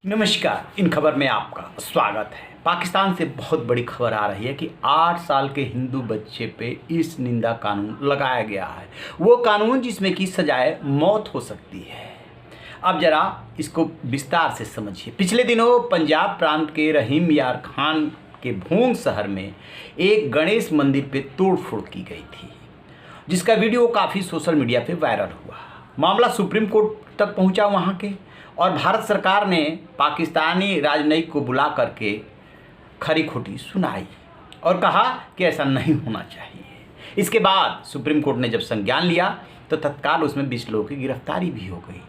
नमस्कार। इन खबर में आपका स्वागत है। पाकिस्तान से बहुत बड़ी खबर आ रही है कि 8 साल के हिंदू बच्चे पे इस निंदा कानून लगाया गया है। वो कानून जिसमें कि सजाए मौत हो सकती है। अब जरा इसको विस्तार से समझिए। पिछले दिनों पंजाब प्रांत के रहीम यार खान के भोंग शहर में एक गणेश मंदिर पे तोड़फोड़ की गई थी, जिसका वीडियो काफ़ी सोशल मीडिया पे वायरल हुआ। मामला सुप्रीम कोर्ट तक पहुंचा वहां के, और भारत सरकार ने पाकिस्तानी राजनयिक को बुला करके खरी खोटी सुनाई और कहा कि ऐसा नहीं होना चाहिए। इसके बाद सुप्रीम कोर्ट ने जब संज्ञान लिया तो तत्काल उसमें 20 लोगों की गिरफ्तारी भी हो गई।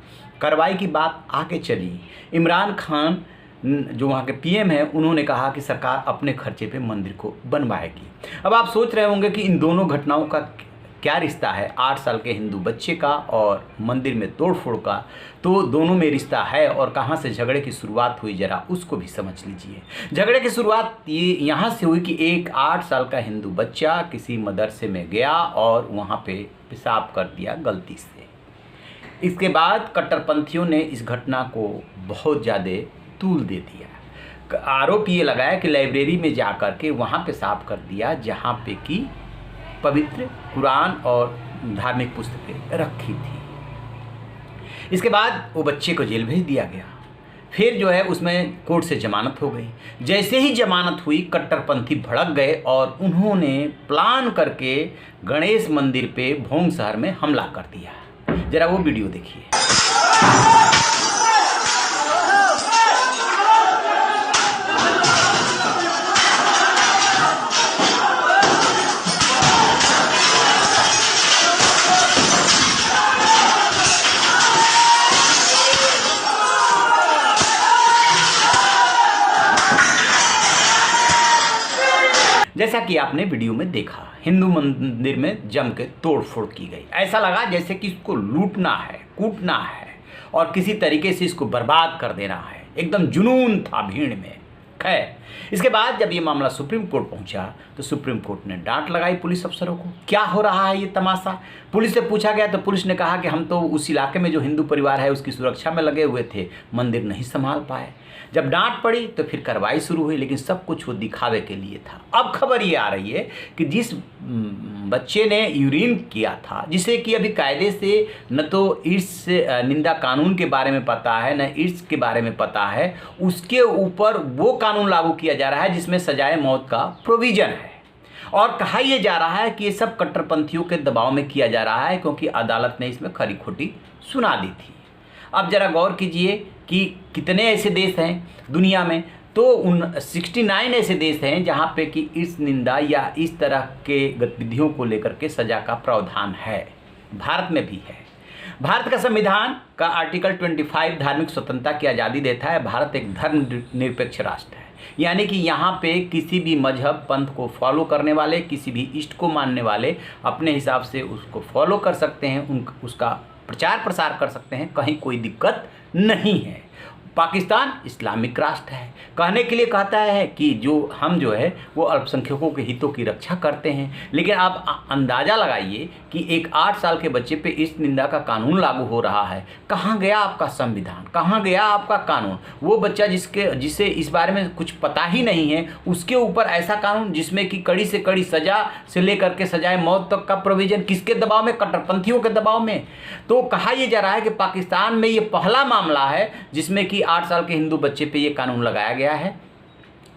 कार्रवाई की बात आगे चली। इमरान खान जो वहाँ के पीएम हैं, उन्होंने कहा कि सरकार अपने खर्चे पे मंदिर को बनवाएगी। अब आप सोच रहे होंगे कि इन दोनों घटनाओं का क्या रिश्ता है, 8 साल के हिंदू बच्चे का और मंदिर में तोड़फोड़ का। तो दोनों में रिश्ता है और कहाँ से झगड़े की शुरुआत हुई, जरा उसको भी समझ लीजिए। झगड़े की शुरुआत ये यहाँ से हुई कि एक 8 साल का हिंदू बच्चा किसी मदरसे में गया और वहाँ पे पेशाब कर दिया गलती से। इसके बाद कट्टरपंथियों ने इस घटना को बहुत ज़्यादा तूल दे दिया। आरोप ये लगाया कि लाइब्रेरी में जा कर के वहाँ पेशाब कर दिया जहाँ पे कि पवित्र कुरान और धार्मिक पुस्तकें रखी थी। इसके बाद वो बच्चे को जेल भेज दिया गया। फिर जो है उसमें कोर्ट से जमानत हो गई। जैसे ही जमानत हुई, कट्टरपंथी भड़क गए और उन्होंने प्लान करके गणेश मंदिर पे भोंग शहर में हमला कर दिया। जरा वो वीडियो देखिए। जैसा कि आपने वीडियो में देखा, हिंदू मंदिर में जम के तोड़फोड़ की गई। ऐसा लगा जैसे कि इसको लूटना है, कूटना है और किसी तरीके से इसको बर्बाद कर देना है। एकदम जुनून था भीड़ में। खैर, इसके बाद जब ये मामला सुप्रीम कोर्ट पहुंचा तो सुप्रीम कोर्ट ने डांट लगाई पुलिस अफसरों को। क्या हो रहा है ये तमाशा? पुलिस से पूछा गया तो पुलिस ने कहा कि हम तो उस इलाके में जो हिंदू परिवार है उसकी सुरक्षा में लगे हुए थे, मंदिर नहीं संभाल पाए। जब डांट पड़ी तो फिर कार्रवाई शुरू हुई, लेकिन सब कुछ वो दिखावे के लिए था। अब खबर ये आ रही है कि जिस बच्चे ने यूरिन किया था, जिसे कि अभी कायदे से न तो इस निंदा कानून के बारे में पता है न इर्स के बारे में पता है, उसके ऊपर वो कानून लागू किया जा रहा है जिसमें सजाए मौत का प्रोविजन है। और कहा यह जा रहा है कि ये सब कट्टरपंथियों के दबाव में किया जा रहा है, क्योंकि अदालत ने इसमें खरी खोटी सुना दी थी। अब जरा गौर कीजिए कि कितने ऐसे देश हैं दुनिया में। तो उन 69 ऐसे देश हैं जहाँ पे कि इस निंदा या इस तरह के गतिविधियों को लेकर के सजा का प्रावधान है। भारत में भी है। भारत का संविधान का आर्टिकल 25 धार्मिक स्वतंत्रता की आज़ादी देता है। भारत एक धर्मनिरपेक्ष राष्ट्र है, यानी कि यहाँ पे किसी भी मजहब पंथ को फॉलो करने वाले, किसी भी इष्ट को मानने वाले अपने हिसाब से उसको फॉलो कर सकते हैं, उसका प्रचार प्रसार कर सकते हैं। कहीं कोई दिक्कत नहीं है। पाकिस्तान इस्लामिक राष्ट्र है। कहने के लिए कहता है कि हम जो है वो अल्पसंख्यकों के हितों की रक्षा करते हैं, लेकिन आप अंदाज़ा लगाइए कि एक 8 साल के बच्चे पे इस निंदा का कानून लागू हो रहा है। कहाँ गया आपका संविधान, कहाँ गया आपका कानून? वो बच्चा जिसे इस बारे में कुछ पता ही नहीं है, उसके ऊपर ऐसा कानून जिसमें कि कड़ी से कड़ी सजा से लेकर के सजाए मौत तक का प्रोविजन। किसके दबाव में? कट्टरपंथियों के दबाव में। तो कहा यह जा रहा है कि पाकिस्तान में ये पहला मामला है जिसमें कि 8 साल के हिंदू बच्चे पे ये कानून लगाया गया है।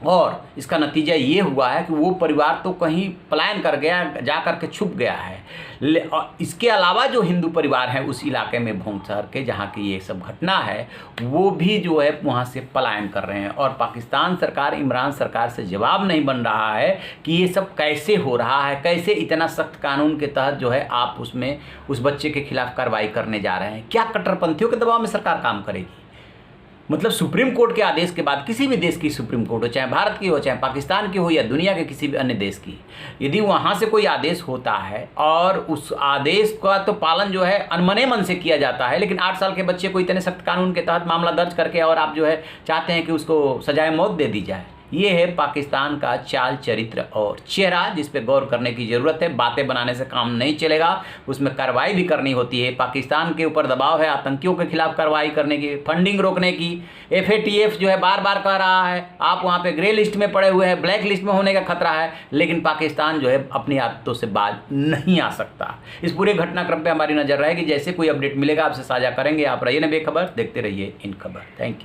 और इसका नतीजा ये हुआ है कि वो परिवार तो कहीं पलायन कर गया, जा कर के छुप गया है। और इसके अलावा जो हिंदू परिवार हैं उस इलाके में भोंग शहर के, जहाँ की ये सब घटना है, वो भी जो है वहाँ से पलायन कर रहे हैं। और पाकिस्तान सरकार, इमरान सरकार से जवाब नहीं बन रहा है कि ये सब कैसे हो रहा है, कैसे इतना सख्त कानून के तहत जो है आप उसमें उस बच्चे के खिलाफ कार्रवाई करने जा रहे हैं। क्या कट्टरपंथियों के दबाव में सरकार काम करेगी? मतलब सुप्रीम कोर्ट के आदेश के बाद, किसी भी देश की सुप्रीम कोर्ट हो, चाहे भारत की हो, चाहे पाकिस्तान की हो या दुनिया के किसी भी अन्य देश की, यदि वहाँ से कोई आदेश होता है और उस आदेश का तो पालन जो है अनमने मन से किया जाता है, लेकिन 8 साल के बच्चे को इतने सख्त कानून के तहत मामला दर्ज करके और आप जो है चाहते हैं कि उसको सजाए मौत दे दी जाए, ये है पाकिस्तान का चाल चरित्र और चेहरा, जिस पे गौर करने की ज़रूरत है। बातें बनाने से काम नहीं चलेगा, उसमें कार्रवाई भी करनी होती है। पाकिस्तान के ऊपर दबाव है आतंकियों के खिलाफ कार्रवाई करने की, फंडिंग रोकने की। FATF जो है बार बार कह रहा है आप वहाँ पे ग्रे लिस्ट में पड़े हुए हैं, ब्लैक लिस्ट में होने का खतरा है, लेकिन पाकिस्तान जो है अपनी आदतों से बाज नहीं आ सकता। इस पूरे घटनाक्रम पर हमारी नज़र रहेगी। जैसे कोई अपडेट मिलेगा आपसे साझा करेंगे। आप रहिए ना बेखबर, देखते रहिए इन खबर। Thank you.